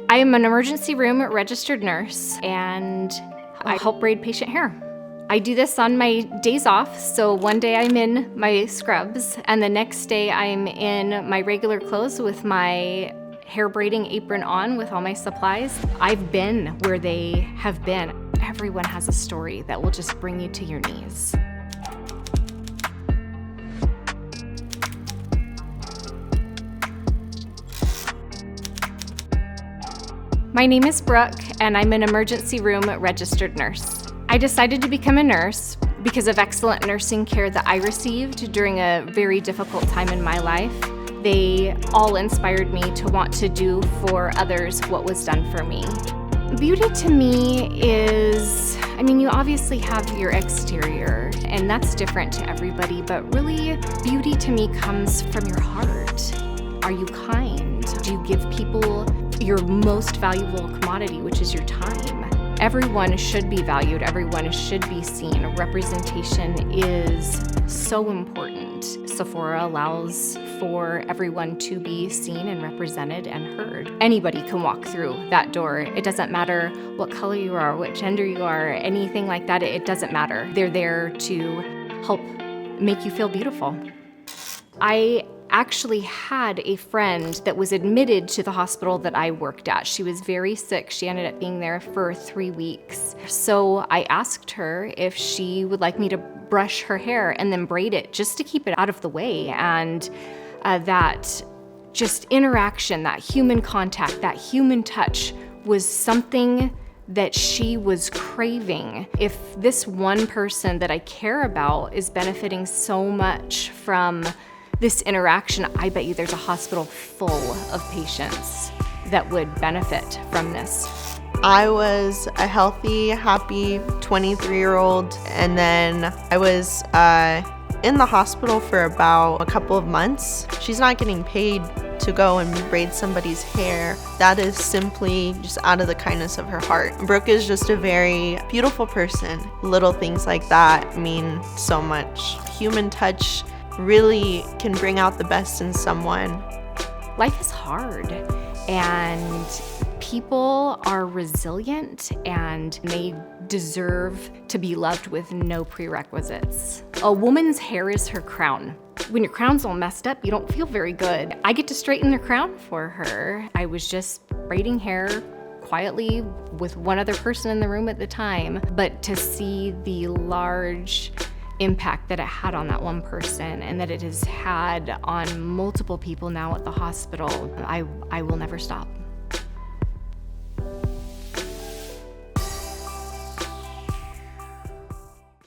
I am an emergency room registered nurse, and I help braid patient hair. I do this on my days off, so one day I'm in my scrubs, and the next day I'm in my regular clothes with my hair braiding apron on with all my supplies. I've been where they have been. Everyone has a story that will just bring you to your knees. My name is Brooke, and I'm an emergency room registered nurse. I decided to become a nurse because of excellent nursing care that I received during a very difficult time in my life. They all inspired me to want to do for others what was done for me. Beauty to me is, you obviously have your exterior, and that's different to everybody, but really, beauty to me comes from your heart. Are you kind? Do you give people your most valuable commodity, which is your time? Everyone should be valued. Everyone should be seen. Representation is so important. Sephora allows for everyone to be seen and represented and heard. Anybody can walk through that door. It doesn't matter what color you are, what gender you are, anything like that. It doesn't matter. They're there to help make you feel beautiful. I actually had a friend that was admitted to the hospital that I worked at. She was very sick. She ended up being there for 3 weeks. So I asked her if she would like me to brush her hair and then braid it just to keep it out of the way. And that just interaction, that human contact, that human touch was something that she was craving. If this one person that I care about is benefiting so much from this interaction, I bet you there's a hospital full of patients that would benefit from this. I was a healthy, happy 23-year-old, and then I was in the hospital for about a couple of months. She's not getting paid to go and braid somebody's hair. That is simply just out of the kindness of her heart. Brooke is just a very beautiful person. Little things like that mean so much. Human touch really can bring out the best in someone. Life is hard, and people are resilient, and they deserve to be loved with no prerequisites. A woman's hair is her crown. When your crown's all messed up, you don't feel very good. I get to straighten the crown for her. I was just braiding hair quietly with one other person in the room at the time, but to see the large impact that it had on that one person and that it has had on multiple people now at the hospital, I will never stop.